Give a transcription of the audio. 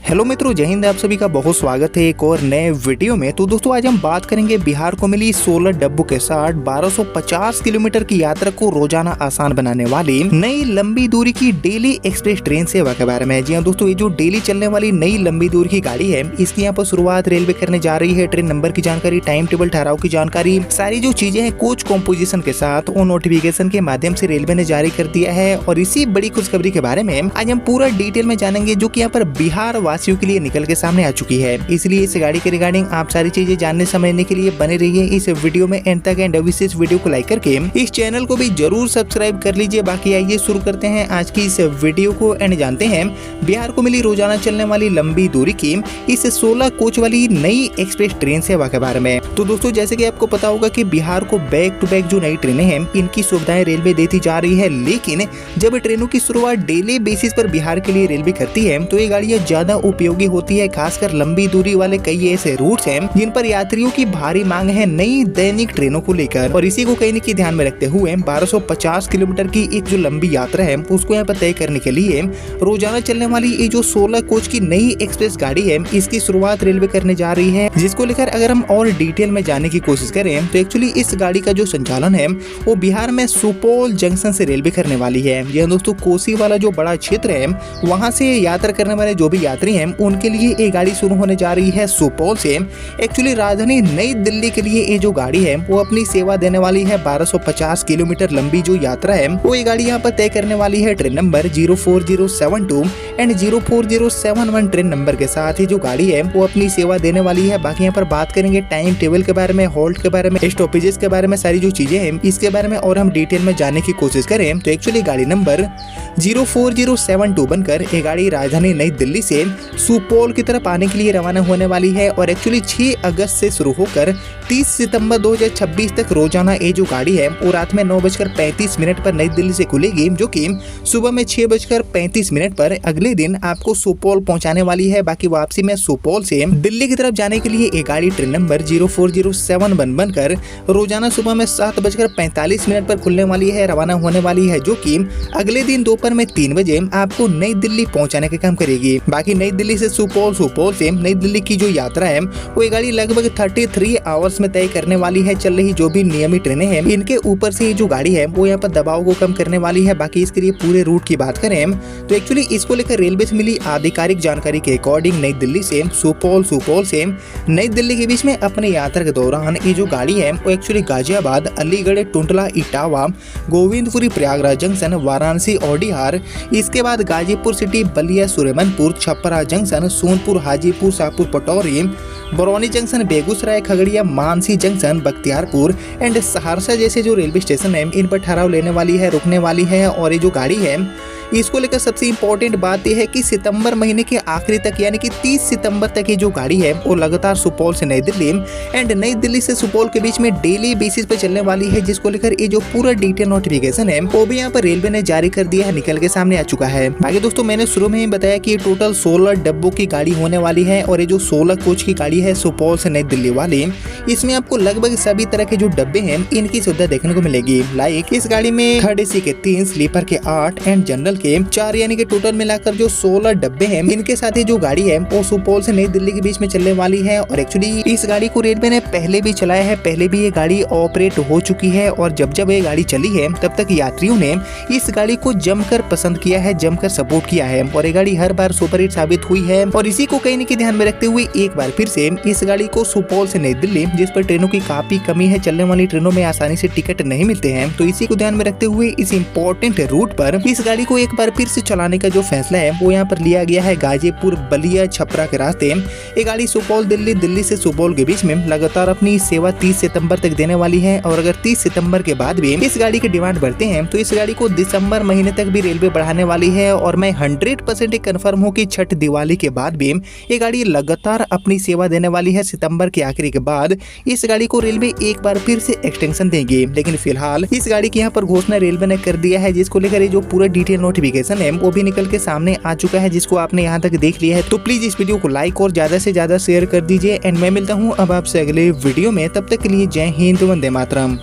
Hello मित्रों, जय हिंद। आप सभी का बहुत स्वागत है एक और नए वीडियो में। तो दोस्तों आज हम बात करेंगे बिहार को मिली 16 डब्बों के साथ 1250 किलोमीटर की यात्रा को रोजाना आसान बनाने वाली नई लंबी दूरी की डेली एक्सप्रेस ट्रेन सेवा के बारे में। जी हाँ दोस्तों, ये जो डेली चलने वाली नई लंबी दूरी की गाड़ी है, इसकी यहाँ पर शुरुआत रेलवे करने जा रही है। ट्रेन नंबर की जानकारी, टाइम टेबल, ठहराव की जानकारी, सारी जो चीजें हैं कोच कॉम्पोजिशन के साथ और नोटिफिकेशन के माध्यम से रेलवे ने जारी कर दिया है। और इसी बड़ी खुशखबरी के बारे में आज हम पूरा डिटेल में जानेंगे, जो की यहाँ पर बिहार वासियों के लिए निकल के सामने आ चुकी है। इसलिए इस गाड़ी के रिगार्डिंग आप सारी चीजें जानने समझने के लिए बने रहिए इस वीडियो में एंड तक। एंड अवश्य इस वीडियो को लाइक करके इस चैनल को भी जरूर सब्सक्राइब कर लीजिए। बाकी आइए शुरू करते हैं आज की इस वीडियो को एंड जानते हैं बिहार को मिली रोजाना चलने वाली लंबी दूरी की इस 16 कोच वाली नई एक्सप्रेस ट्रेन सेवा के बारे में। तो दोस्तों जैसे कि आपको पता होगा कि बिहार को बैक टू बैक जो नई ट्रेनें हैं, इनकी सुविधाएं रेलवे देती जा रही है। लेकिन जब ट्रेनों की शुरुआत डेली बेसिस पर बिहार के लिए रेलवे करती है, तो ये गाड़ियां ज्यादा उपयोगी होती है। खासकर लंबी दूरी वाले कई ऐसे रूट्स हैं जिन पर यात्रियों की भारी मांग है नई दैनिक ट्रेनों को लेकर। और इसी को कहीं न कहीं ध्यान में रखते हुए 1250 किलोमीटर की एक जो लंबी यात्रा है उसको यहाँ पर तय करने के लिए रोजाना चलने वाली ये जो 16 कोच की नई एक्सप्रेस गाड़ी है, इसकी शुरुआत रेलवे करने जा रही है। जिसको लेकर अगर हम और डिटेल में जाने की कोशिश करें तो एक्चुअली इस गाड़ी का जो संचालन है वो बिहार में सुपौल जंक्शन से रेलवे करने वाली है। यह दोस्तों कोसी वाला जो बड़ा क्षेत्र है, वहाँ से यात्रा करने वाले जो भी यात्री हैं उनके लिए ये गाड़ी शुरू होने जा रही है सुपौल से। एक्चुअली राजधानी नई दिल्ली के लिए ये जो गाड़ी है वो अपनी सेवा देने वाली है। 1250 किलोमीटर लंबी जो यात्रा है वो ये गाड़ी यहाँ पर तय करने वाली है। Train number 04072 and 04071 train number के साथ ही जो गाड़ी है वो अपनी सेवा देने वाली है। बाकी यहाँ पर बात करेंगे टाइम टेबल के बारे में, हॉल्ट के बारे में, स्टॉपेजेस के बारे में, सारी जो चीजें हैं इसके बारे में और हम डिटेल में जानने की कोशिश करें तो एक्चुअली गाड़ी नंबर 04072 बनकर ये गाड़ी राजधानी नई दिल्ली से सुपौल की तरफ आने के लिए रवाना होने वाली है। और एक्चुअली 6 अगस्त से शुरू होकर 30 सितंबर 2026 तक रोजाना ये जो गाड़ी है वो रात में 9:35 पर नई दिल्ली से खुलेगी, जो कि सुबह में 6:35 पर अगले दिन आपको सुपौल पहुंचाने वाली है। बाकी वापसी में सुपौल से दिल्ली की तरफ जाने के लिए ये गाड़ी ट्रेन नंबर 04071 बनकर रोजाना सुबह में 7:45 पर खुलने वाली है, रवाना होने वाली है, जो कि अगले दिन दोपहर में 3 बजे आपको नई दिल्ली पहुंचाने का काम करेगी। बाकी नई दिल्ली से सुपौल, सुपौल से नई दिल्ली की जो यात्रा है वो ये गाड़ी लगभग 33 आवर्स में तय करने वाली है। चल रही जो भी नियमित ट्रेनें हैं इनके ऊपर से ये जो गाड़ी है वो यहाँ पर दबाव को कम करने वाली है। बाकी इसके लिए पूरे रूट की बात करें तो एक्चुअली इसको लेकर रेलवे से मिली आधिकारिक जानकारी के अकॉर्डिंग नई दिल्ली से सुपौल, सुपौल से नई दिल्ली के बीच में अपनी यात्रा के दौरान ये जो गाड़ी है वो एक्चुअली गाजियाबाद, अलीगढ़, टुंडला, इटावा, गोविंदपुरी, प्रयागराज जंक्शन, वाराणसी, ओडिहार, इसके बाद Ghazipur city, Ballia, Suremanpur, Chhapra junction, Sonpur, Hajipur, Shahpur, Patori, Barauni junction, Begusarai, Khagaria, Mansi junction, Bakhtiyarpur and Saharsa जैसे जो रेलवे स्टेशन है इन पर ठहराव लेने वाली है, रुकने वाली है। और ये जो गाड़ी है इसको लेकर सबसे इम्पोर्टेंट बात यह है कि सितंबर महीने के आखिरी तक यानी कि 30 सितंबर तक ये जो गाड़ी है वो लगातार सुपौल से नई दिल्ली एंड नई दिल्ली से सुपौल के बीच में डेली बेसिस पर चलने वाली है। जिसको लेकर ये जो पूरा डिटेल नोटिफिकेशन है वो भी यहाँ पर रेलवे ने जारी कर दिया है, निकल के सामने आ चुका है। बाकी दोस्तों मैंने शुरू में ही बताया कि टोटल 16 डब्बों की गाड़ी होने वाली है। और ये जो 16 कोच की गाड़ी है सुपौल से नई दिल्ली वाली, इसमें आपको लगभग सभी तरह के जो डब्बे हैं इनकी सुविधा देखने को मिलेगी। लाइक इस गाड़ी में थर्ड एसी के 3, स्लीपर के 8 एंड जनरल के 4 यानी कि टोटल मिलाकर जो 16 डब्बे हैं इनके साथ ही जो गाड़ी है वो सुपौल से नई दिल्ली के बीच में चलने वाली है। और एक्चुअली इस गाड़ी को रेलवे ने पहले भी चलाया है, पहले भी ये गाड़ी ऑपरेट हो चुकी है। और जब ये गाड़ी चली है तब तक यात्रियों ने इस गाड़ी को जमकर पसंद किया है, जमकर सपोर्ट किया है। और ये गाड़ी हर बार सुपरहिट साबित हुई है। और इसी को कहीं न कहीं ध्यान में रखते हुए एक बार फिर से इस गाड़ी को सुपौल से नई दिल्ली, जिस पर ट्रेनों की काफी कमी है, चलने वाली ट्रेनों में आसानी से टिकट नहीं मिलते हैं, तो इसी को ध्यान में रखते हुए इस इम्पोर्टेंट रूट पर इस गाड़ी को एक बार फिर से चलाने का जो फैसला है वो यहाँ पर लिया गया है। गाजीपुर, बलिया, छपरा के रास्ते ये गाड़ी सुपौल, दिल्ली, दिल्ली से सुपौल के बीच में लगातार अपनी सेवा 30 सितंबर तक देने वाली है। और अगर 30 सितंबर के बाद भी इस गाड़ी के डिमांड बढ़ते हैं तो इस गाड़ी को दिसंबर महीने तक भी रेलवे बढ़ाने वाली है। और मैं 100% कंफर्म हूँ कि छठ दिवाली के बाद भी ये गाड़ी लगातार अपनी सेवा देने वाली है। सितंबर के आखिरी के बाद इस गाड़ी को रेलवे एक बार फिर से एक्सटेंशन देंगे। लेकिन फिलहाल इस गाड़ी की यहाँ पर घोषणा रेलवे ने कर दिया है, जिसको लेकर ये जो पूरा डिटेल नोटिफिकेशन है वो भी निकल के सामने आ चुका है, जिसको आपने यहाँ तक देख लिया है। तो प्लीज इस वीडियो को लाइक और ज्यादा से ज्यादा शेयर कर दीजिए। एंड मैं मिलता हूँ अब आपसे अगले वीडियो में, तब तक के लिए जय हिंद, वंदे मातरम।